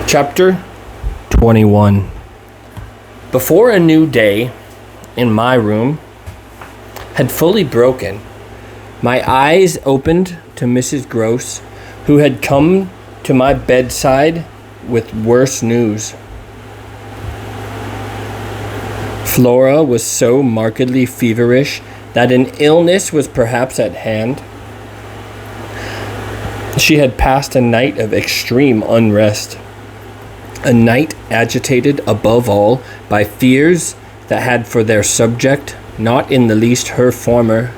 Chapter 21. Before a new day in my room had fully broken, my eyes opened to Mrs. Gross, who had come to my bedside with worse news. Flora was so markedly feverish that an illness was perhaps at hand. She had passed a night of extreme unrest. A night agitated above all by fears that had for their subject not in the least her former,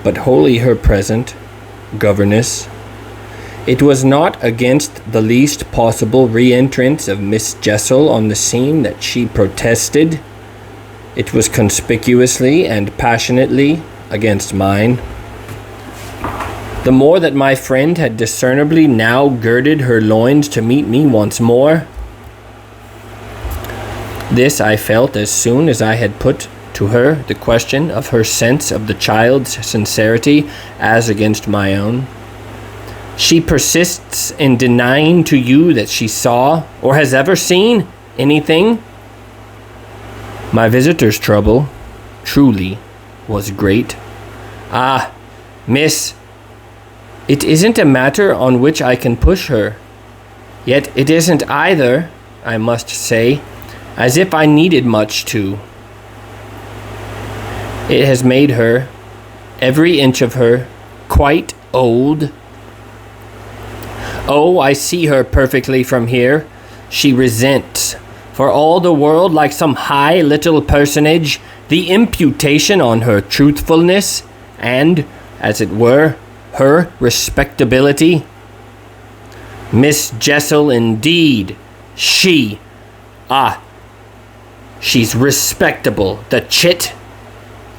but wholly her present, governess. It was not against the least possible re-entrance of Miss Jessel on the scene that she protested. It was conspicuously and passionately against mine. The more that my friend had discernibly now girded her loins to meet me once more. This I felt as soon as I had put to her the question of her sense of the child's sincerity as against my own. She persists in denying to you that she saw or has ever seen anything. My visitor's trouble, truly, was great. Ah, miss, it isn't a matter on which I can push her. Yet it isn't either, I must say, as if I needed much to. It has made her, every inch of her, quite old. Oh, I see her perfectly from here. She resents, for all the world like some high little personage, the imputation on her truthfulness and, as it were, her respectability. Miss Jessel, indeed, she's respectable, the chit.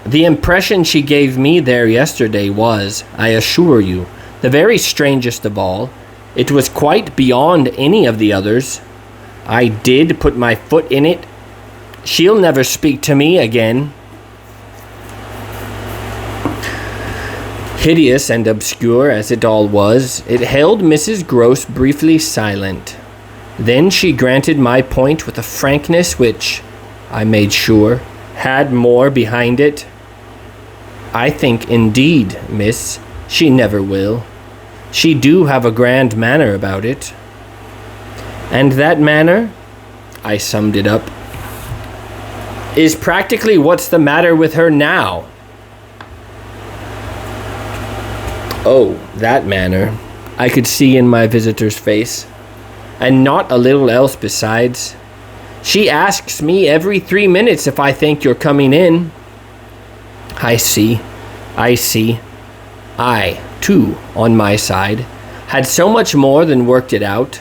The impression she gave me there yesterday was, I assure you, the very strangest of all. It was quite beyond any of the others. I did put my foot in it. She'll never speak to me again. Hideous and obscure as it all was, it held Mrs. Gross briefly silent. Then she granted my point with a frankness which, I made sure, had more behind it. I think, indeed, miss, she never will. She do have a grand manner about it. And that manner, I summed it up, is practically what's the matter with her now. Oh, that manner, I could see in my visitor's face, and not a little else besides. She asks me every 3 minutes if I think you're coming in. I see. I, too, on my side, had so much more than worked it out.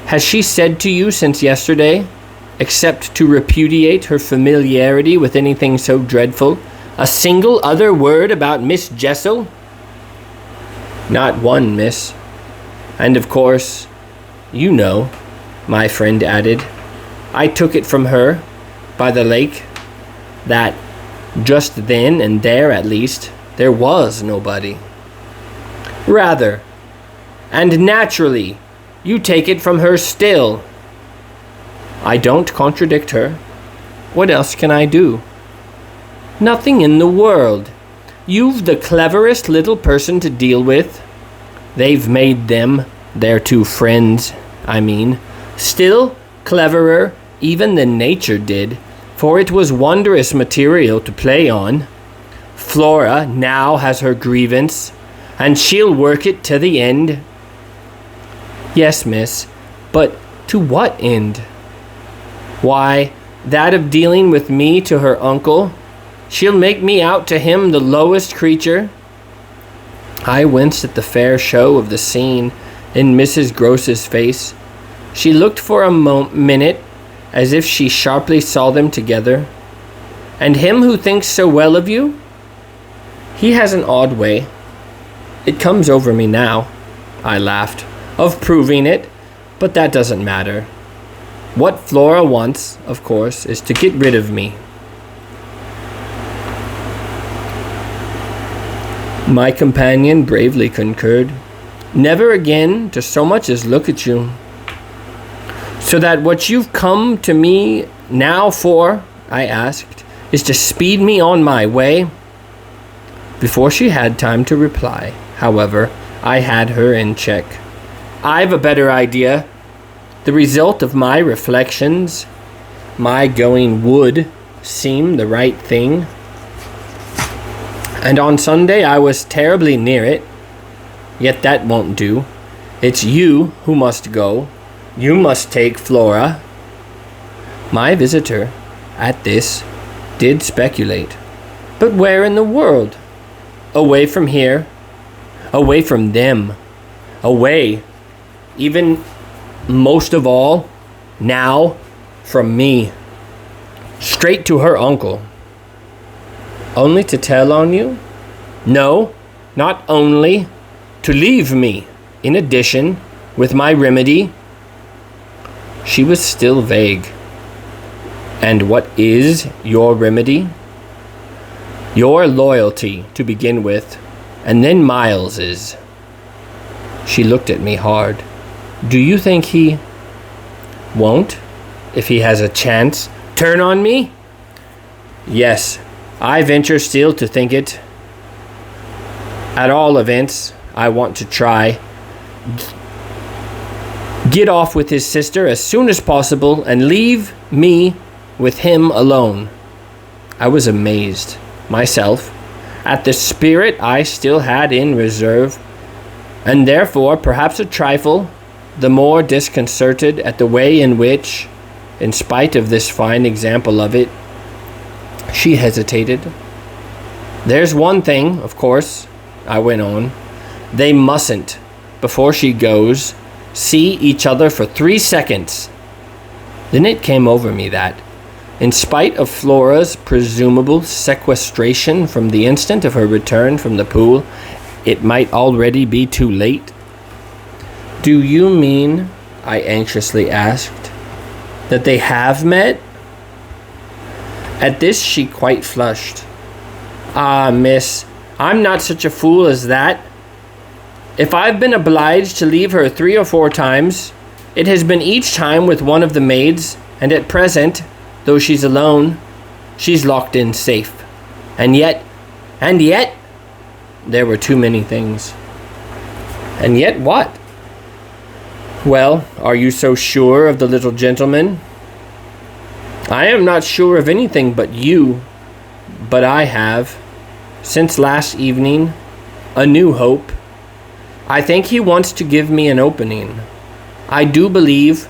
Has she said to you since yesterday, except to repudiate her familiarity with anything so dreadful, a single other word about Miss Jessel? Not one, miss. And of course, you know, my friend added, I took it from her, by the lake, that just then and there at least, there was nobody. Rather, and naturally, you take it from her still. I don't contradict her. What else can I do? Nothing in the world. You've the cleverest little person to deal with. They've made them, their two friends, still cleverer even than nature did, for it was wondrous material to play on. Flora now has her grievance, and she'll work it to the end. Yes, miss, but to what end? Why, that of dealing with me to her uncle. She'll make me out to him the lowest creature. I winced at the fair show of the scene in Mrs. Gross's face. She looked for a minute as if she sharply saw them together. And him who thinks so well of you? He has an odd way. It comes over me now, I laughed, of proving it, but that doesn't matter. What Flora wants, of course, is to get rid of me. My companion bravely concurred. Never again to so much as look at you. So that what you've come to me now for, I asked, is to speed me on my way? Before she had time to reply, however, I had her in check. I've a better idea. The result of my reflections, my going would seem the right thing. And on Sunday I was terribly near it. Yet that won't do. It's you who must go. You must take Flora. My visitor, at this, did speculate. But where in the world? Away from here. Away from them. Away, even most of all, now, from me. Straight to her uncle. Only to tell on you? No, not only. To leave me, in addition, with my remedy. She was still vague. And what is your remedy? Your loyalty, to begin with, and then Miles's. She looked at me hard. Do you think he won't, if he has a chance, turn on me? Yes, I venture still to think it. At all events, I want to try. Get off with his sister as soon as possible and leave me with him alone. I was amazed, myself, at the spirit I still had in reserve, and therefore perhaps a trifle the more disconcerted at the way in which, in spite of this fine example of it, she hesitated. There's one thing, of course, I went on. They mustn't, before she goes, see each other for 3 seconds. Then it came over me that, in spite of Flora's presumable sequestration from the instant of her return from the pool, it might already be too late. Do you mean, I anxiously asked, that they have met? At this she quite flushed. Ah, miss, I'm not such a fool as that. If I've been obliged to leave her 3 or 4 times, it has been each time with one of the maids, and at present, though she's alone, she's locked in safe. And yet, there were too many things. And yet what? Well, are you so sure of the little gentleman? I am not sure of anything but you, but I have, since last evening, a new hope. I think he wants to give me an opening. I do believe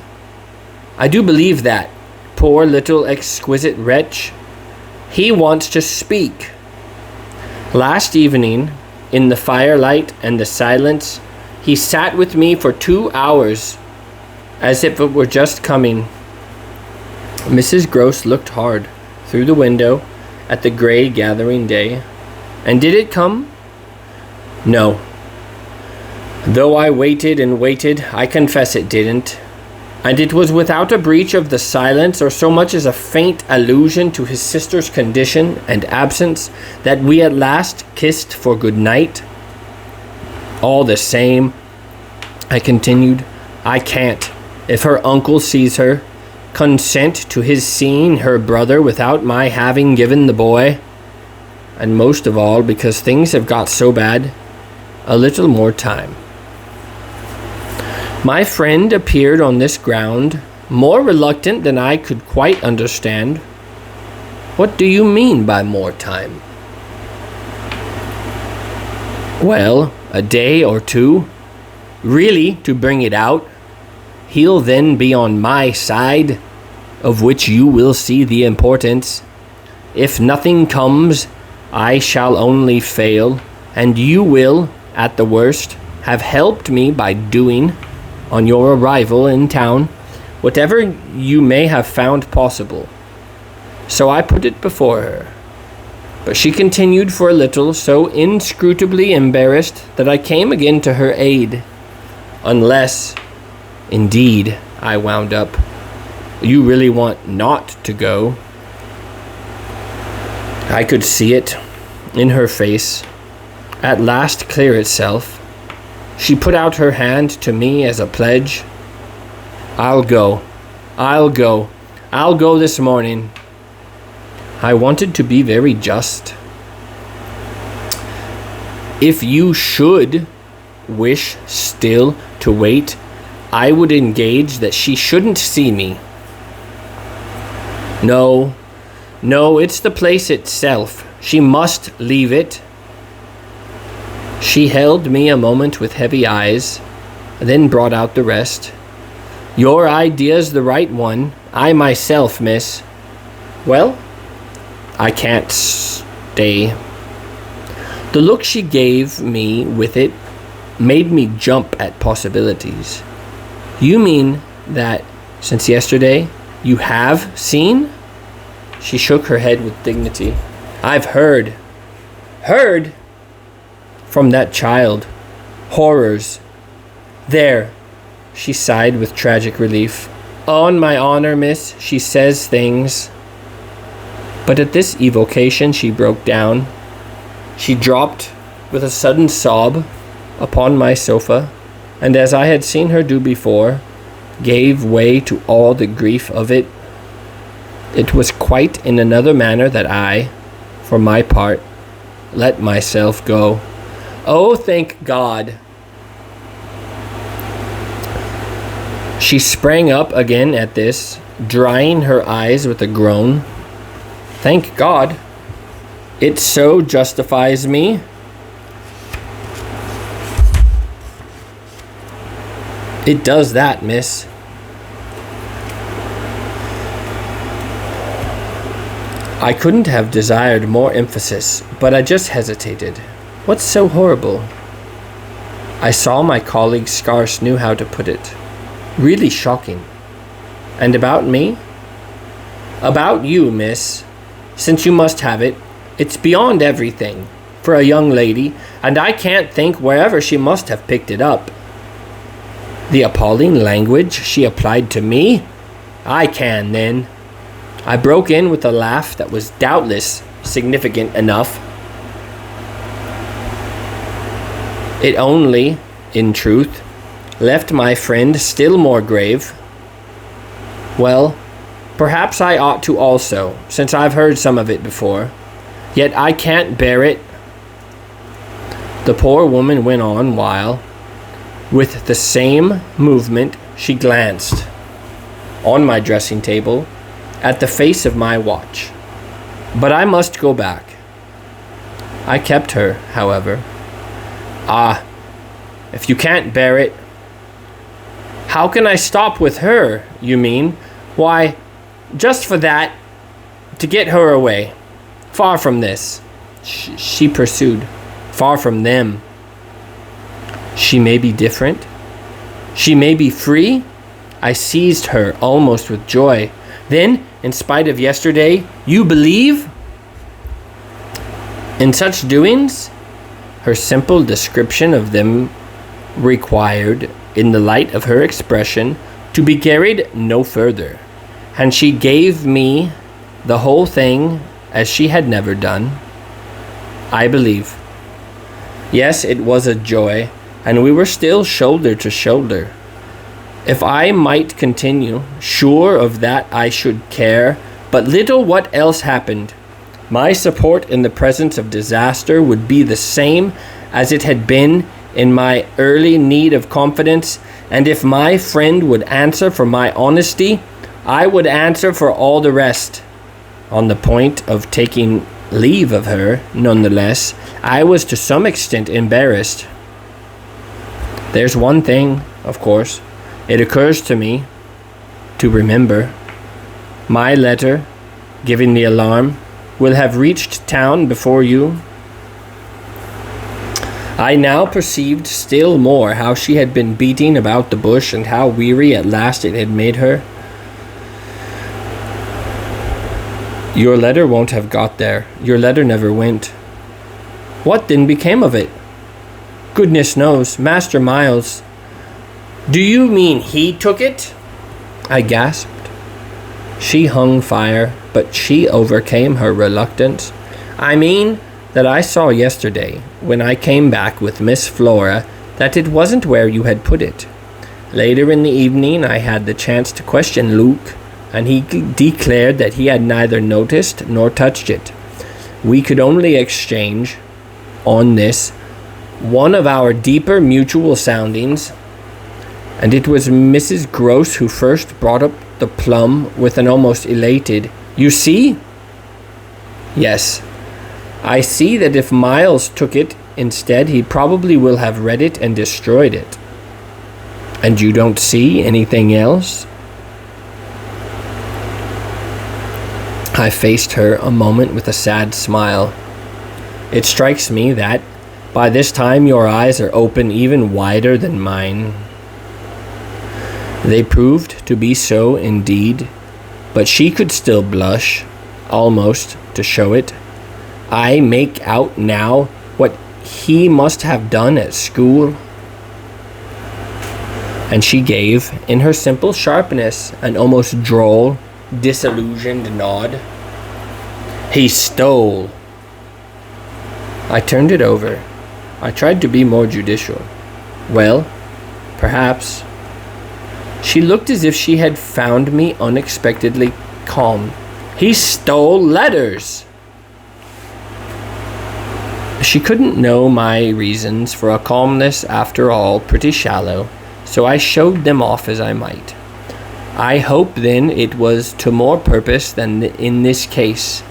that, poor little exquisite wretch. He wants to speak. Last evening, in the firelight and the silence, he sat with me for 2 hours, as if it were just coming. Mrs. Gross looked hard, through the window, at the grey gathering day. And did it come? No. Though I waited and waited, I confess it didn't. And it was without a breach of the silence or so much as a faint allusion to his sister's condition and absence that we at last kissed for good night. All the same, I continued, I can't, if her uncle sees her, consent to his seeing her brother without my having given the boy. And most of all, because things have got so bad, a little more time. My friend appeared on this ground more reluctant than I could quite understand. What do you mean by more time? Well, a day or 2. Really, to bring it out. He'll then be on my side, of which you will see the importance. If nothing comes, I shall only fail, and you will, at the worst, have helped me by doing, on your arrival in town, whatever you may have found possible. So I put it before her. But she continued for a little, so inscrutably embarrassed that I came again to her aid. Unless, indeed, I wound up, you really want not to go. I could see it in her face at last clear itself. She put out her hand to me as a pledge. I'll go, I'll go. I'll go this morning. I wanted to be very just. If you should wish still to wait, I would engage that she shouldn't see me. No, it's the place itself. She must leave it. She held me a moment with heavy eyes, then brought out the rest. Your idea's the right one. I myself, miss. Well, I can't stay. The look she gave me with it made me jump at possibilities. You mean that since yesterday you have seen? She shook her head with dignity. I've heard from that child. Horrors. There, she sighed with tragic relief. On my honor, miss, she says things. But at this evocation she broke down. She dropped with a sudden sob upon my sofa, and as I had seen her do before, gave way to all the grief of it. It was quite in another manner that I, for my part, let myself go. Oh, thank God! She sprang up again at this, drying her eyes with a groan. Thank God! It so justifies me. It does that, miss. I couldn't have desired more emphasis, but I just hesitated. What's so horrible? I saw my colleague scarce knew how to put it. Really shocking. And about me? About you, miss. Since you must have it, it's beyond everything for a young lady, and I can't think wherever she must have picked it up. The appalling language she applied to me? I can, then. I broke in with a laugh that was doubtless significant enough. It only, in truth, left my friend still more grave. Well, perhaps I ought to also, since I've heard some of it before. Yet I can't bear it. The poor woman went on while, with the same movement, she glanced on my dressing table at the face of my watch. But I must go back. I kept her, however. Ah, if you can't bear it, how can I stop with her, you mean? Why, just for that, to get her away. Far from this, she pursued. Far from them. She may be different. She may be free. I seized her almost with joy. Then, in spite of yesterday, you believe in such doings? Her simple description of them required, in the light of her expression, to be carried no further, and she gave me the whole thing as she had never done. I believe. Yes, it was a joy, and we were still shoulder to shoulder. If I might continue, sure of that I should care but little what else happened. My support in the presence of disaster would be the same as it had been in my early need of confidence, and if my friend would answer for my honesty, I would answer for all the rest. On the point of taking leave of her, nonetheless, I was to some extent embarrassed. There's one thing, of course, it occurs to me to remember. My letter, giving the alarm, will have reached town before you. I now perceived still more how she had been beating about the bush and how weary at last it had made her. Your letter won't have got there. Your letter never went. What then became of it? Goodness knows, Master Miles. Do you mean he took it? I gasped. She hung fire, but she overcame her reluctance. I mean that I saw yesterday, when I came back with Miss Flora, that it wasn't where you had put it. Later in the evening, I had the chance to question Luke, and he declared that he had neither noticed nor touched it. We could only exchange, on this, one of our deeper mutual soundings, and it was Mrs. Gross who first brought up the plum with an almost elated, "You see?" "Yes, I see that if Miles took it instead, he probably will have read it and destroyed it." "And you don't see anything else?" I faced her a moment with a sad smile. "It strikes me that, by this time, your eyes are open even wider than mine." They proved to be so indeed, but she could still blush, almost, to show it. "I make out now what he must have done at school." And she gave, in her simple sharpness, an almost droll, disillusioned nod. "He stole." I turned it over. I tried to be more judicial. "Well, perhaps." She looked as if she had found me unexpectedly calm. "He stole letters." She couldn't know my reasons for a calmness, after all, pretty shallow, so I showed them off as I might. "I hope, then, it was to more purpose than in this case.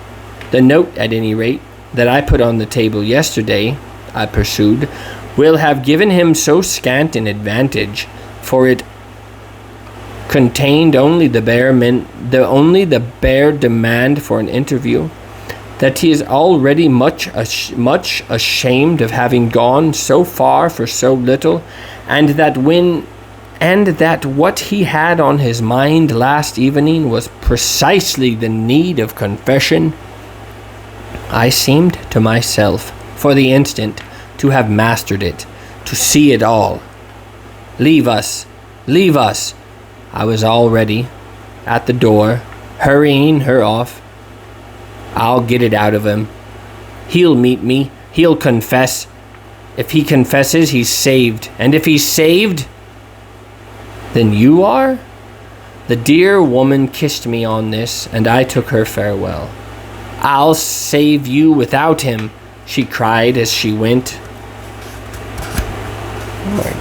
The note, at any rate, that I put on the table yesterday," I pursued, "will have given him so scant an advantage, for it contained only the bare demand for an interview, that he is already much ashamed of having gone so far for so little, and that what he had on his mind last evening was precisely the need of confession." I seemed to myself, for the instant, to have mastered it, to see it all. "Leave us, leave us." I was already at the door, hurrying her off. "I'll get it out of him. He'll meet me. He'll confess. If he confesses, he's saved. And if he's saved, then you are?" The dear woman kissed me on this, and I took her farewell. "I'll save you without him," she cried as she went. Oh my